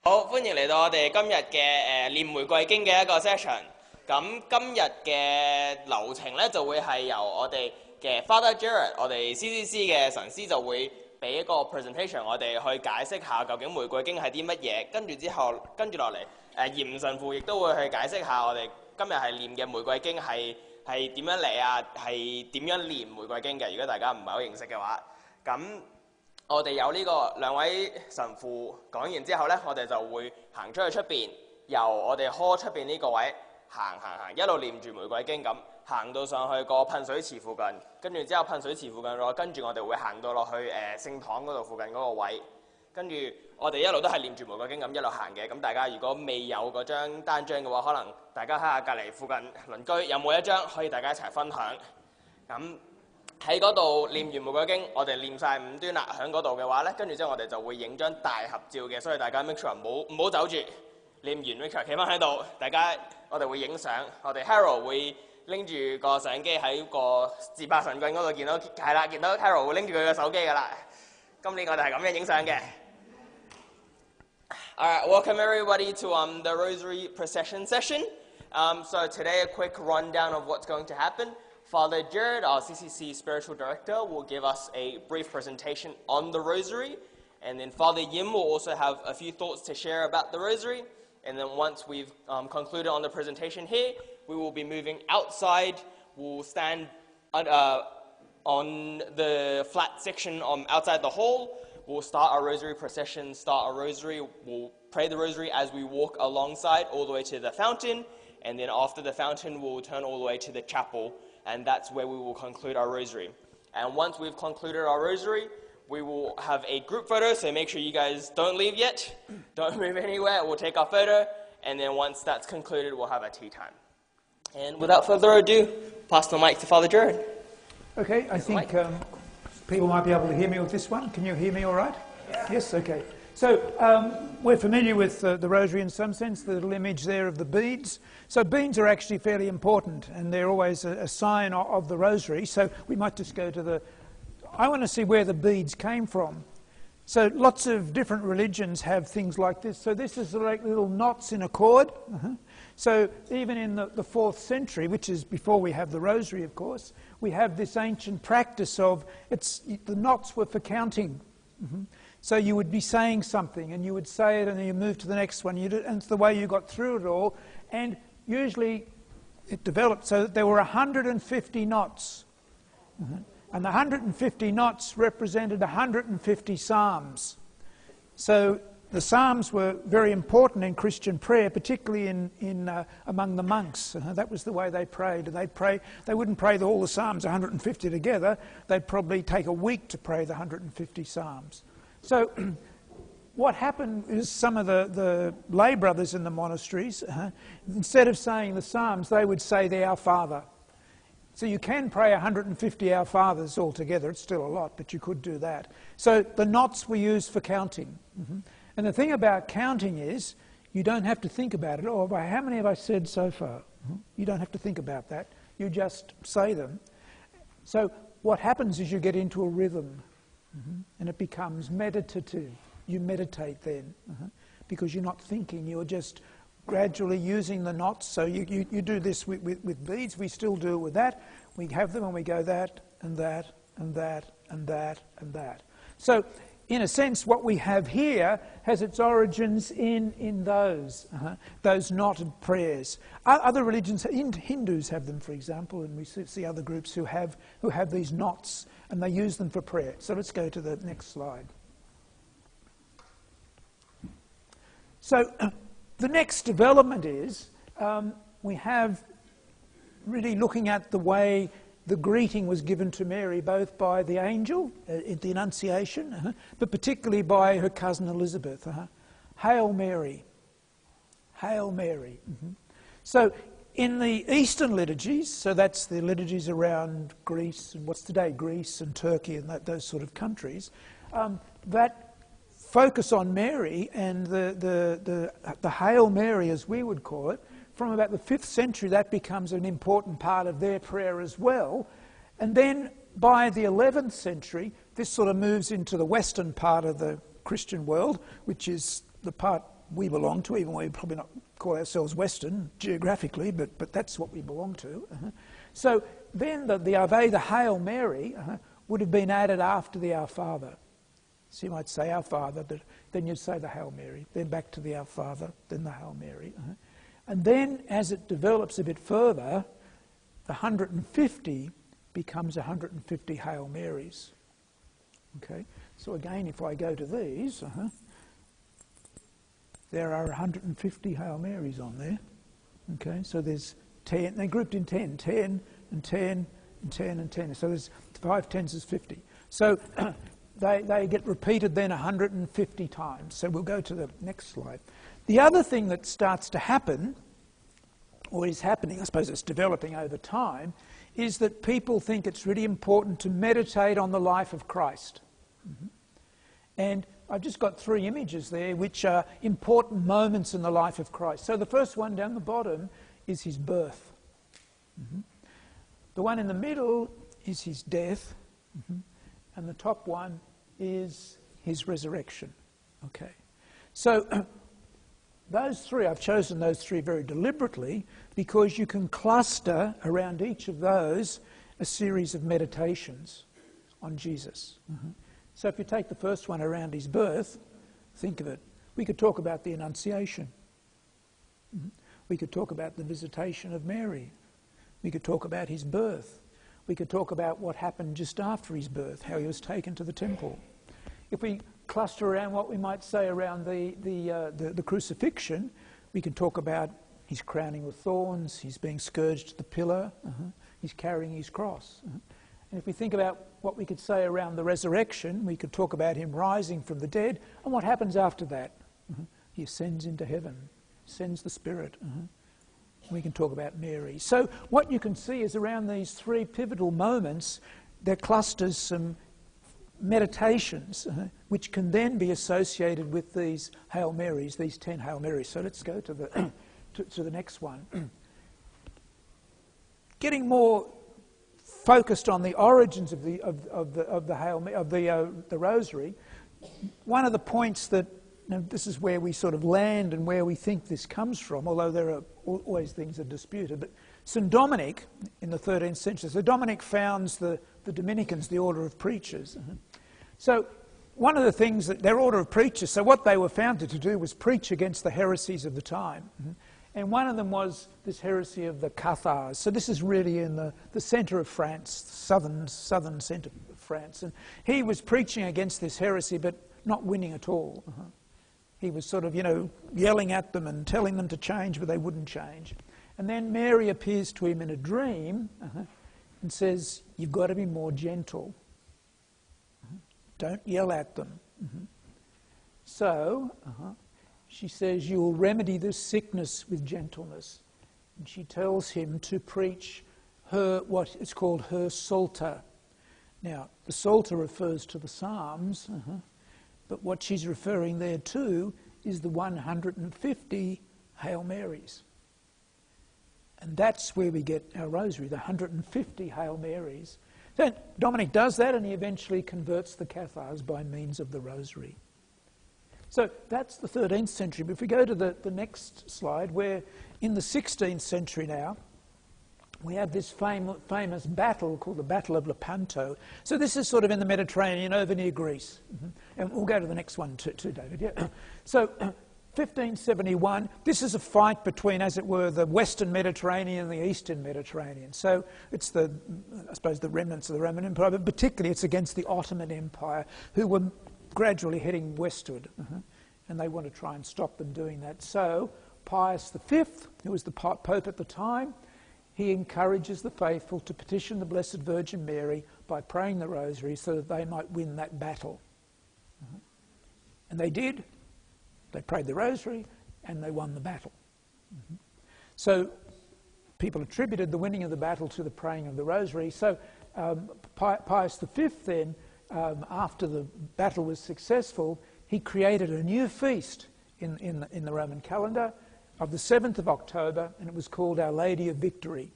好，歡迎嚟到我哋今日嘅念玫瑰經嘅一個 session。咁今日嘅流程咧就會係由我哋嘅 Father Jared， 我哋 CCC 嘅神師就會俾一個 presentation， 我哋去解釋下究竟玫瑰經係啲乜嘢。跟住落嚟，嚴神父亦都會去解釋下我哋今日係念嘅玫瑰經係點樣嚟啊，係點樣念玫瑰經嘅。如果大家唔係好認識嘅話，咁我哋有呢個兩位神父講完之後呢，我哋就會行出去出邊，由我哋 hall 出邊呢個位行，一路念住玫瑰經咁，行到上去個噴水池附近，跟住之後噴水池附近跟住我哋會行到落去聖堂嗰度附近嗰個位，跟住我哋一路都係念住玫瑰經咁一路行嘅。咁大家如果未有嗰張單張嘅話，可能大家睇下隔離附近鄰居有冇一張，可以大家一齊分享。咁喺嗰度念完玫瑰經，我哋念晒5端啦，喺嗰度嘅話呢，跟住之後我哋就會影張大合照嘅，所以大家 make sure 唔好走住，念完 make sure 企翻喺度，我哋會影相，我哋 Harold 會拎住個相機喺個自拍神棍嗰度見到 Harold 會拎住佢嘅手機㗎啦。今年我哋係咁樣影相嘅。Alright, welcome everybody to the Rosary procession session. So today a quick rundown of what's going to happen. Father Jared, our CCC Spiritual Director, will give us a brief presentation on the Rosary, and then Father Yim will also have a few thoughts to share about the Rosary, and then once we've concluded on the presentation here, we will be moving outside. We'll stand on the flat section outside the hall. We'll start our Rosary procession, we'll pray the Rosary as we walk alongside all the way to the fountain, and then after the fountain we'll turn all the way to the chapel, and that's where we will conclude our Rosary. And once we've concluded our Rosary, we will have a group photo, so make sure you guys don't leave yet, don't move anywhere, we'll take our photo, and then once that's concluded, we'll have a tea time. And without further ado, pass the mic to Father Jared. Okay, I think people might be able to hear me with this one. Can you hear me all right? Yeah. Yes, okay. So we're familiar with the Rosary in some sense, the little image there of the beads. So beads are actually fairly important, and they're always a sign of the Rosary. So we might just go to I want to see where the beads came from. So lots of different religions have things like this. So this is like little knots in a cord. So even in the 4th century, which is before we have the Rosary, of course, we have this ancient practice of, the knots were for counting. So you would be saying something, and you would say it, and then you move to the next one. And it's the way you got through it all. And usually it developed so that there were 150 knots. And the 150 knots represented 150 psalms. So the psalms were very important in Christian prayer, particularly among the monks. That was the way they prayed. They wouldn't pray all the psalms 150 together. They'd probably take a week to pray the 150 psalms. So what happened is some of the lay brothers in the monasteries, instead of saying the psalms, they would say the Our Father. So you can pray 150 Our Fathers altogether. It's still a lot, but you could do that. So the knots were used for counting. And the thing about counting is you don't have to think about it. Oh, how many have I said so far? You don't have to think about that. You just say them. So what happens is you get into a rhythm, and it becomes meditative. You meditate then, because you're not thinking. You're just gradually using the knots. So you do this with beads. We still do it with that. We have them and we go that and that and that and that and that. So in a sense, what we have here has its origins in those knotted prayers. Other religions, Hindus have them, for example, and we see other groups who have these knots, and they use them for prayer. So let's go to the next slide. So the next development is we have really looking at the way the greeting was given to Mary, both by the angel at the Annunciation, but particularly by her cousin Elizabeth. Hail Mary. Hail Mary. So in the Eastern liturgies, so that's the liturgies around Greece and what's today Greece and Turkey and those sort of countries, that focus on Mary and the Hail Mary, as we would call it, from about the 5th century, that becomes an important part of their prayer as well. And then by the 11th century, this sort of moves into the western part of the Christian world, which is the part we belong to, even though we probably not call ourselves Western geographically, but that's what we belong to. So then the Ave, the Hail Mary, would have been added after the Our Father. So you might say Our Father, but then you'd say the Hail Mary, then back to the Our Father, then the Hail Mary. And then as it develops a bit further, the 150 becomes 150 Hail Marys. Okay, so again, if I go to these, there are 150 Hail Marys on there. Okay, so there's 10, they're grouped in 10, 10 and 10 and 10 and 10. So there's 5 tens is 50. So they get repeated then 150 times. So we'll go to the next slide. The other thing that starts to happen, or is happening, I suppose it's developing over time, is that people think it's really important to meditate on the life of Christ. And I've just got 3 images there which are important moments in the life of Christ. So the first one down the bottom is his birth. The one in the middle is his death. And the top one is his resurrection. Okay. So those 3, I've chosen those 3 very deliberately because you can cluster around each of those a series of meditations on Jesus. So if you take the first one around his birth, think of it. We could talk about the Annunciation. We could talk about the visitation of Mary. We could talk about his birth. We could talk about what happened just after his birth, how he was taken to the temple. If we cluster around what we might say around the crucifixion, we can talk about his crowning with thorns, he's being scourged to the pillar, he's carrying his cross. And if we think about what we could say around the resurrection, we could talk about him rising from the dead, and what happens after that. He ascends into heaven, sends the Spirit. We can talk about Mary. So what you can see is around these 3 pivotal moments, there clusters some meditations, which can then be associated with these Hail Marys, these 10 Hail Marys. So let's go to the to the next one. Getting more focused on the origins of the Rosary, one of the points that, this is where we sort of land and where we think this comes from, although there are always things that are disputed. But St. Dominic, in the 13th century, so Dominic founds the Dominicans, the order of preachers. So one of the things that their order of preachers, so what they were founded to do was preach against the heresies of the time. And one of them was this heresy of the Cathars. So this is really in the centre of France, southern centre of France. And he was preaching against this heresy, but not winning at all. He was sort of, yelling at them and telling them to change, but they wouldn't change. And then Mary appears to him in a dream and says, you've got to be more gentle. Don't yell at them. So she says, you will remedy this sickness with gentleness. And she tells him to preach her, what is called her Psalter. Now, the Psalter refers to the Psalms, but what she's referring there to is the 150 Hail Marys. And that's where we get our rosary, the 150 Hail Marys. So Dominic does that, and he eventually converts the Cathars by means of the rosary. So that's the 13th century. But if we go to the next slide, where in the 16th century now, we have this famous battle called the Battle of Lepanto. So this is sort of in the Mediterranean, over near Greece. And we'll go to the next one too, David. Yeah. So 1571, this is a fight between, as it were, the Western Mediterranean and the Eastern Mediterranean. So it's I suppose, the remnants of the Roman Empire, but particularly it's against the Ottoman Empire, who were gradually heading westward. And they want to try and stop them doing that. So Pius V, who was the Pope at the time, he encourages the faithful to petition the Blessed Virgin Mary by praying the Rosary so that they might win that battle. And they did. They prayed the Rosary and they won the battle. So people attributed the winning of the battle to the praying of the Rosary. So Pius V then, after the battle was successful, he created a new feast in the Roman calendar of the 7th of October, and it was called Our Lady of Victory.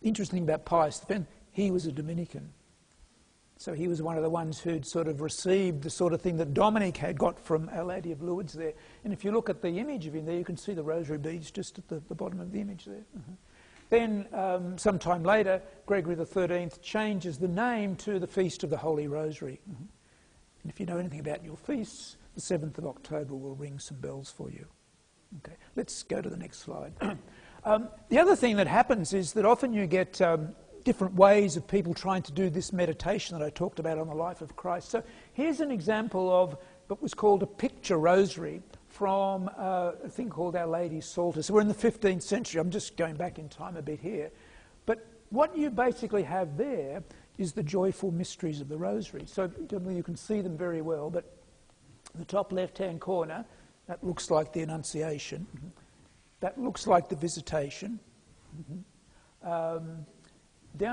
Interesting about Pius V, he was a Dominican. So he was one of the ones who'd sort of received the sort of thing that Dominic had got from Our Lady of Lourdes there. And if you look at the image of him there, you can see the rosary beads just at the bottom of the image there. Then, sometime later, Gregory XIII changes the name to the Feast of the Holy Rosary. And if you know anything about your feasts, the 7th of October will ring some bells for you. Okay, let's go to the next slide. The other thing that happens is that often you get different ways of people trying to do this meditation that I talked about on the life of Christ. So here's an example of what was called a picture rosary from a thing called Our Lady's Psalter. So we're in the 15th century. I'm just going back in time a bit here. But what you basically have there is the joyful mysteries of the rosary. So you can see them very well, but the top left-hand corner, that looks like the Annunciation. That looks like the Visitation. Down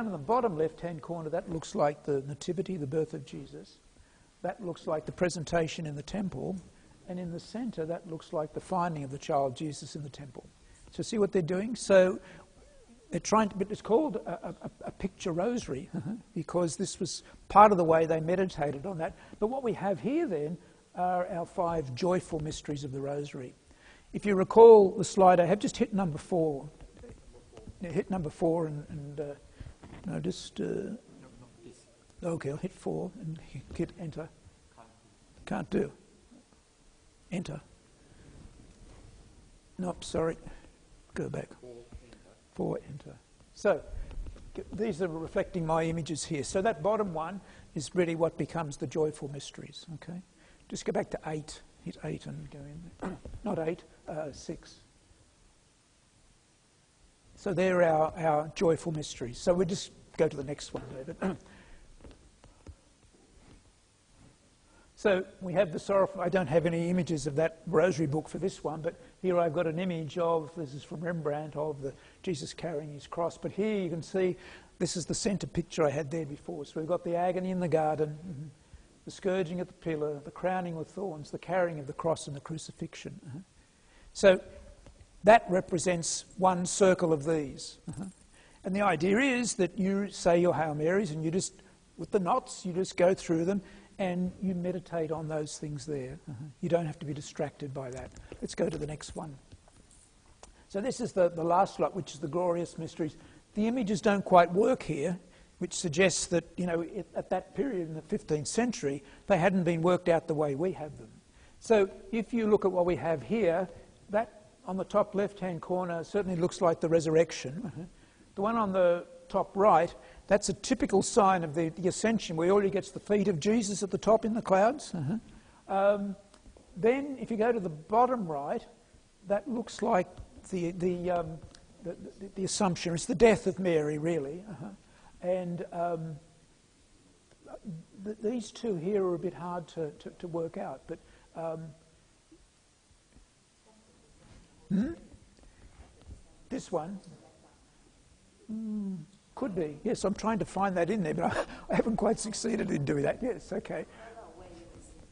in the bottom left-hand corner, that looks like the Nativity, the birth of Jesus. That looks like the presentation in the temple. And in the centre, that looks like the finding of the child Jesus in the temple. So see what they're doing? So they're trying to, but it's called a picture rosary because this was part of the way they meditated on that. But what we have here then are our 5 joyful mysteries of the rosary. If you recall the slide I have, just hit number 4. Yeah, hit number 4 and no, just... okay, I'll hit 4 and hit enter. Can't do. Enter. Nope, sorry. Go back. 4 enter. So these are reflecting my images here. So that bottom one is really what becomes the joyful mysteries. Okay, just go back to 8. Hit 8 and go in there. Not 8, 6. So they're our joyful mysteries. So we'll just go to the next one, David. So we have the sorrowful. I don't have any images of that rosary book for this one, but here I've got an image of, this is from Rembrandt, of the Jesus carrying his cross. But here you can see this is the centre picture I had there before. So we've got the agony in the garden, the scourging at the pillar, the crowning with thorns, the carrying of the cross and the crucifixion. So that represents one circle of these. And the idea is that you say your Hail Marys and you just, with the knots, you just go through them and you meditate on those things there. You don't have to be distracted by that. Let's go to the next one. So this is the last lot, which is the glorious mysteries. The images don't quite work here, which suggests that, you know, at that period in the 15th century, they hadn't been worked out the way we have them. So if you look at what we have here, that on the top left-hand corner certainly looks like the resurrection. The one on the top right, that's a typical sign of the ascension, where all you get's the feet of Jesus at the top in the clouds. Then, if you go to the bottom right, that looks like the Assumption. It's the death of Mary, really. And these two here are a bit hard to work out. But this one could be. Yes, I'm trying to find that in there, but I haven't quite succeeded in doing that. Yes, okay.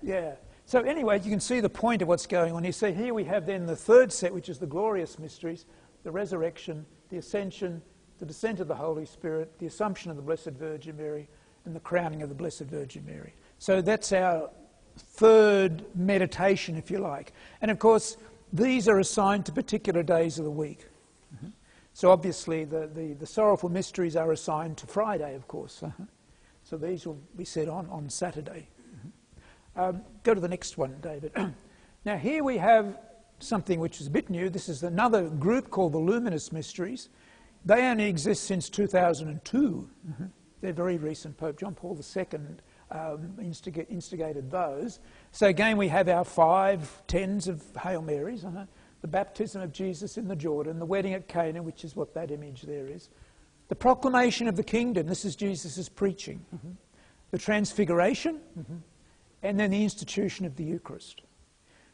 Yeah. So anyway, you can see the point of what's going on here. So here we have then the third set, which is the glorious mysteries, the resurrection, the ascension, the descent of the Holy Spirit, the Assumption of the Blessed Virgin Mary, and the crowning of the Blessed Virgin Mary. So that's our third meditation, if you like. And of course, these are assigned to particular days of the week. So obviously the sorrowful mysteries are assigned to Friday, of course. So these will be said on Saturday. Go to the next one, David. Now here we have something which is a bit new. This is another group called the Luminous Mysteries. They only exist since 2002. They're very recent. Pope John Paul II instigated those. So again, we have our 5 tens of Hail Marys. The baptism of Jesus in the Jordan, the wedding at Cana, which is what that image there is. The proclamation of the kingdom, this is Jesus' preaching. The transfiguration, and then the institution of the Eucharist.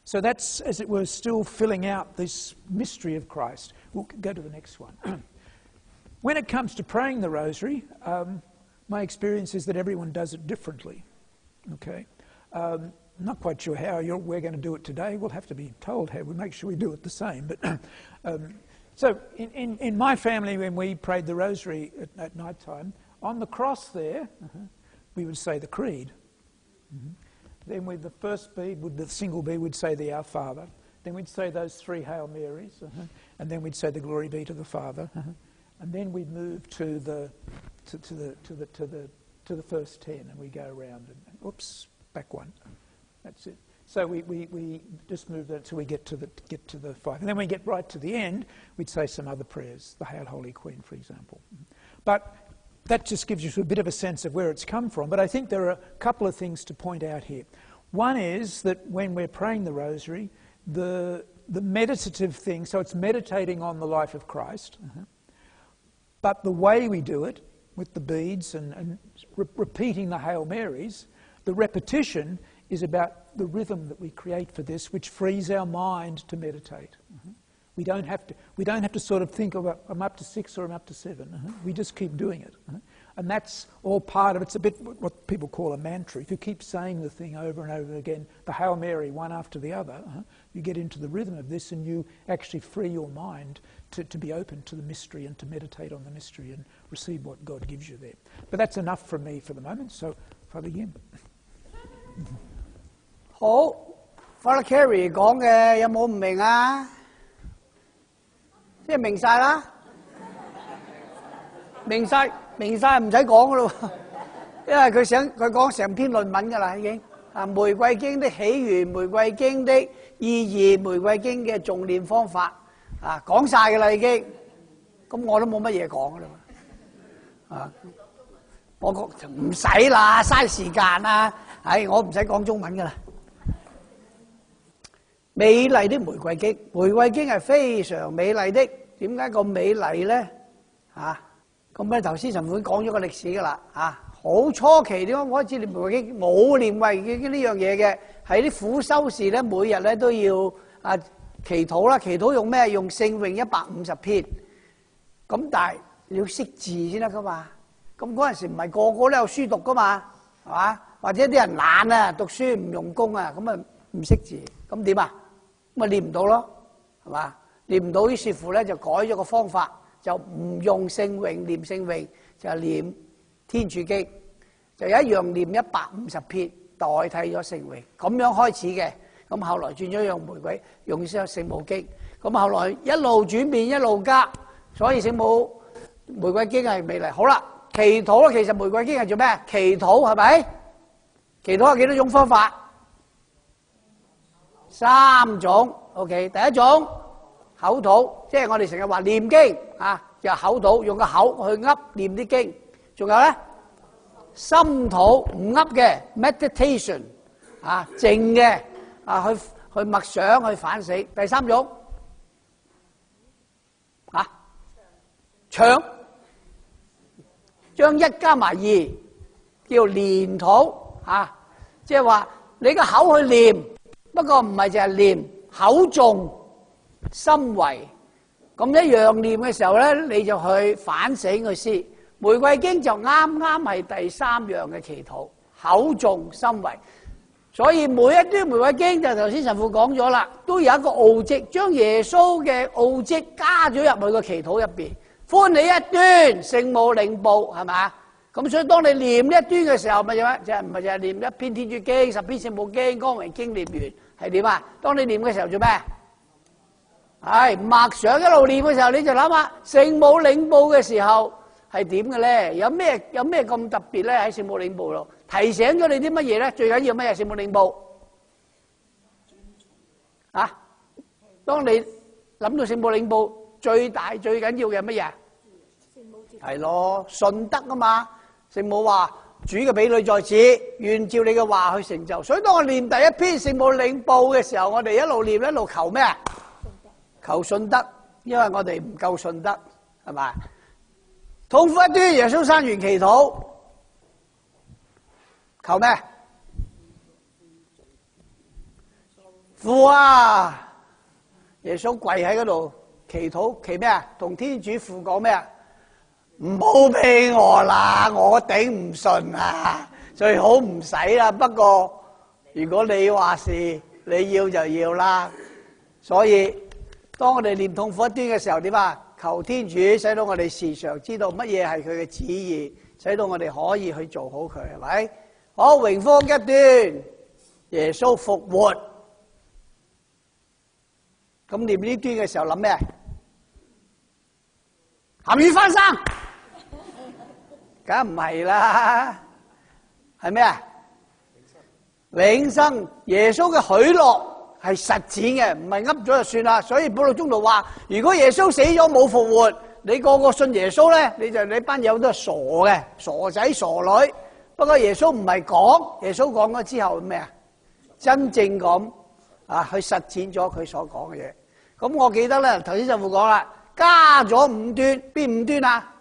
So that's, as it were, still filling out this mystery of Christ. We'll go to the next one. When it comes to praying the rosary, my experience is that everyone does it differently. Okay? Not quite sure how we're going to do it today. We'll have to be told how we make sure we do it the same. But so in my family, when we prayed the rosary at night time, on the cross there, we would say the Creed. Then with the first bead, with the single bead, we'd say the Our Father. Then we'd say those 3 Hail Marys, and then we'd say the Glory be to the Father, and then we'd move to the first 10, and we go around and oops, back 1. That's it. So we just move that till we get to the 5, and then when we get right to the end, we'd say some other prayers, the Hail Holy Queen, for example. But that just gives you a bit of a sense of where it's come from. But I think there are a couple of things to point out here. One is that when we're praying the Rosary, the meditative thing, so it's meditating on the life of Christ, but the way we do it, with the beads and repeating the Hail Marys, the repetition is about the rhythm that we create for this, which frees our mind to meditate. We don't have to sort of think about, I'm up to 6 or I'm up to 7. We just keep doing it. And that's all part of, it's a bit what people call a mantra. If you keep saying the thing over and over again, the Hail Mary, one after the other, you get into the rhythm of this and you actually free your mind to be open to the mystery and to meditate on the mystery and receive what God gives you there. But that's enough from me for the moment, so Father Yim. 好 ，Father Carey 講嘅有冇唔明啊？即係明晒啦，明晒唔使講噶咯，因為佢講成篇論文噶啦已經。啊，玫瑰經的起源、玫瑰經的意義、玫瑰經嘅重念方法，啊講晒噶啦已經。咁我都冇乜嘢講噶啦。啊，我覺唔使啦，嘥時間啦。係，我唔使講中文噶啦。美麗的玫瑰經，玫瑰經係非常美麗的。點解咁美麗咧？咁咧頭先神父講咗個歷史噶啦。好初期點解開始念玫瑰經？冇念玫瑰經呢樣嘢嘅，係啲苦修士咧，每日咧都要祈禱啦。祈禱用咩？用聖詠150篇。咁但係你要識字先得噶嘛。咁嗰陣時唔係個個都有書讀噶嘛，係嘛？或者啲人懶啊，讀書唔用功啊，咁啊唔識字，咁點啊？咁咪練唔到咯，係嘛？練唔到，於是乎咧就改咗個方法，就唔用聖詠念聖詠，就念天主經，就一樣念150篇，代替咗聖詠，咁樣開始嘅。咁後來轉咗用玫瑰，用咗聖母經，咁後來一路轉變一路加，所以聖母玫瑰經係美麗。好啦，祈禱咧，其實玫瑰經係做咩？祈禱係咪？祈禱有幾多種方法？3種 ，OK。第一種口禱，即係我哋成日話念經就口禱，用個口去噏念啲經。仲有咧，心禱唔噏嘅 meditation 靜嘅去默想去反省。第三種長，將1加埋2叫連禱即係話你個口去念。不過唔係淨係念，口誦心為，咁一樣念嘅時候咧，你就去反省去思。玫瑰經就啱啱係第3樣嘅祈禱，口誦心為。所以每一段玫瑰經就頭先神父講咗啦，都有一個奧蹟，將耶穌嘅奧蹟加咗入去個祈禱入邊。歡喜一端，聖母領報，係咪？咁所以當你念一端嘅時候，咪就係唔係就係念一篇天主經、10篇聖母經、光榮經念完。係點啊？當你念嘅時候做咩？係默想一路念嘅時候，你就諗下聖母領報嘅時候係點嘅咧？有咩咁特別咧？喺聖母領報度提醒咗你啲乜嘢咧？最緊要乜嘢？聖母領報當你諗到聖母領報，最緊要嘅乜嘢？係咯，信德啊嘛。聖母話：主嘅婢女在此，願照你嘅話去成就。所以當我念第一篇聖母領報嘅時候，我哋一路念一路求咩？求信德，因為我哋唔夠信德，係咪？痛苦一端，耶穌生完祈禱，求咩？父啊！耶穌跪喺嗰度祈禱，祈咩啊？同天主父講咩啊？唔好俾我啦，我頂唔順啊！最好唔使啦。不過如果你話事，你要就要啦。所以當我哋念痛苦一端嘅時候，點啊？求天主使到我哋時常知道乜嘢係佢嘅旨意，使到我哋可以去做好佢，係咪？好，榮福一段，耶穌復活。咁念呢段嘅時候諗咩？鹹魚翻生，梗唔係啦，係咩啊？永生，耶穌嘅許諾係實踐嘅，唔係噏咗就算啦。所以保祿宗徒話：如果耶穌死咗冇復活，你個個信耶穌咧，你班友都係傻嘅，傻仔傻女。不過耶穌唔係講，耶穌講咗之後咩啊？真正咁去實踐咗佢所講嘅嘢。咁我記得咧，頭先就會講啦，加咗五端，邊五端啊？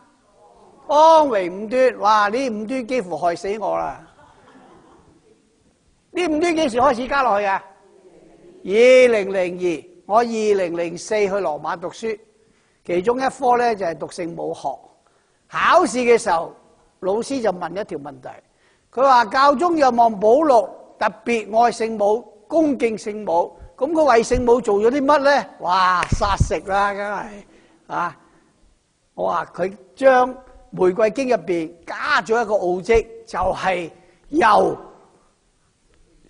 光榮五端，哇！呢五端幾乎害死我啦。呢五端幾時開始加落去啊？2002，我2004去羅馬讀書，其中一科咧就係讀聖母學。考試嘅時候，老師就問一條問題，佢話教宗若望保祿特別愛聖母，恭敬聖母，咁佢為聖母做咗啲乜咧？哇！殺食啦，梗係啊！我話佢將玫瑰經入邊加咗一個奧蹟，就係由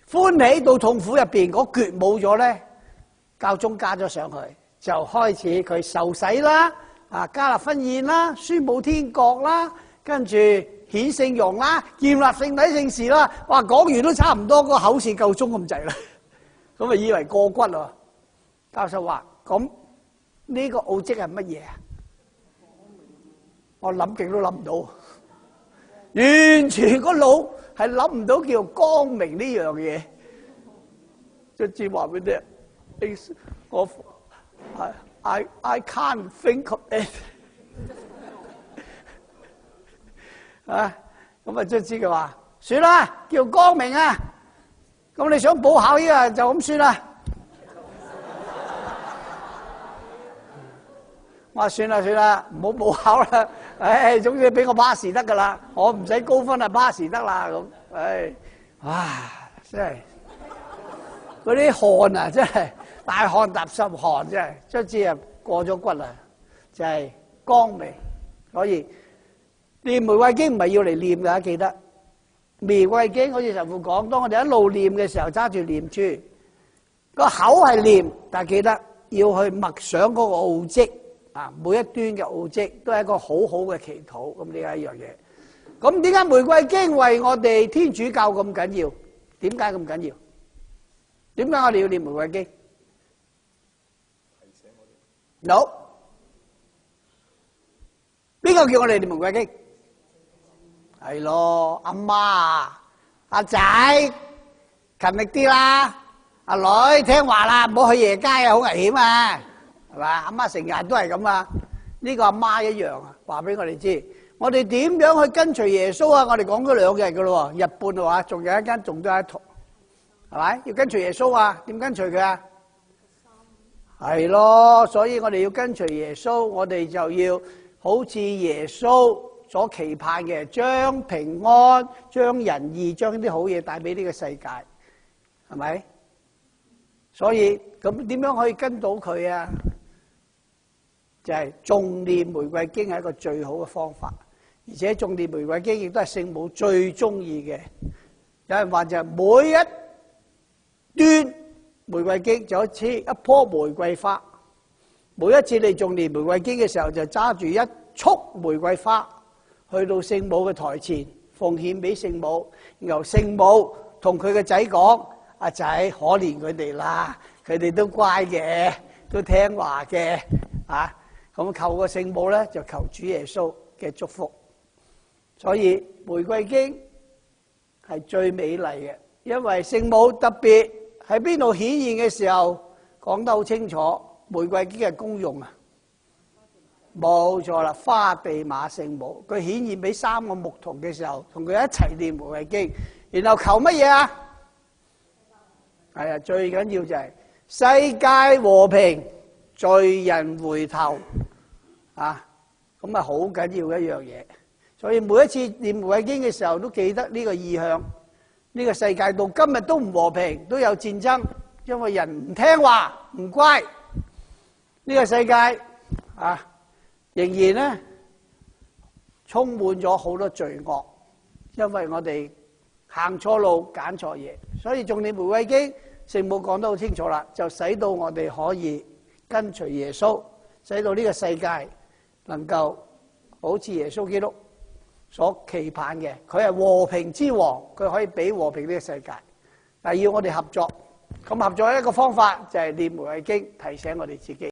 歡喜到痛苦入邊嗰橛冇咗咧，教宗加咗上去，就開始佢受洗啦，加納婚宴啦，宣布天國啦，跟住顯聖容啦，建立聖體聖事啦，哇！講完都差唔多，個口試夠鐘咁滯啦，咁啊以為過骨啊！教授話：咁呢個奧蹟係乜嘢啊？我諗極都諗唔到，完全個腦係諗唔到叫光明呢樣嘢。即係話俾你聽，我 I can't think of it 啊！咁啊，即係知佢話算啦，叫光明啊！咁你想補考呢個就咁算啦。我話算啦，唔好補考啦。唉，總之俾我 pass 得噶啦，我唔使高分啊 pass 得啦咁。唉，哇！真係嗰啲汗啊，真係大汗搭濕汗，真係卒之啊過咗骨啦，就係光明。所以念玫瑰經唔係要嚟念㗎，記得玫瑰經好似神父講，當我哋一路念嘅時候，揸住念珠，個口係念，但係記得要去默想嗰個奧蹟。每一端嘅奧蹟都係一個好好嘅祈禱，咁呢係一樣嘢。咁點解玫瑰經為我哋天主教咁緊要？點解咁緊要？點解我哋要念玫瑰經？No， 邊個叫我哋念玫瑰經？係咯，阿媽、阿仔，勤力啲啦，阿女聽話啦，唔好去夜街啊，好危險啊！係嘛？阿媽成日都係咁啊！呢個阿媽一樣啊，話俾我哋知，我哋點樣去跟隨耶穌啊？我哋講咗2日噶咯，日半嘅話，仲有一間，仲有一堂，係咪？要跟隨耶穌啊？點跟隨佢啊？係咯，所以我哋要跟隨耶穌，我哋就要好似耶穌所期盼嘅，將平安、將仁義、將啲好嘢帶俾呢個世界，係咪？所以咁點樣可以跟到佢啊？就係誦念玫瑰經係一個最好嘅方法，而且誦念玫瑰經亦都係聖母最中意嘅。有人話就係每一端玫瑰經就好似一棵玫瑰花，每一次你誦念玫瑰經嘅時候，就揸住一束玫瑰花去到聖母嘅台前奉獻俾聖母，然後聖母同佢嘅仔講：阿仔，可憐佢哋啦，佢哋都乖嘅，都聽話嘅，啊！咁求個聖母咧，就求主耶穌嘅祝福。所以玫瑰經係最美麗嘅，因為聖母特別喺邊度顯現嘅時候講得好清楚。玫瑰經嘅功用啊，冇錯啦，花地瑪聖母，佢顯現俾3個牧童嘅時候，同佢一齊念玫瑰經，然後求乜嘢啊？係啊，最緊要就係世界和平，罪人回頭。啊，咁啊好緊要嘅一樣嘢，所以每一次念玫瑰經嘅時候都記得呢個意向。呢個世界到今日都唔和平，都有戰爭，因為人唔聽話唔乖。呢個世界啊，仍然咧充滿咗好多罪惡，因為我哋行錯路揀錯嘢，所以重念玫瑰經聖母講得好清楚啦，就使到我哋可以跟隨耶穌，使到呢個世界能夠好似耶穌基督所期盼嘅，佢係和平之王，佢可以俾和平呢個世界，但係要我哋合作。咁合作一個方法就係念玫瑰經，提醒我哋自己。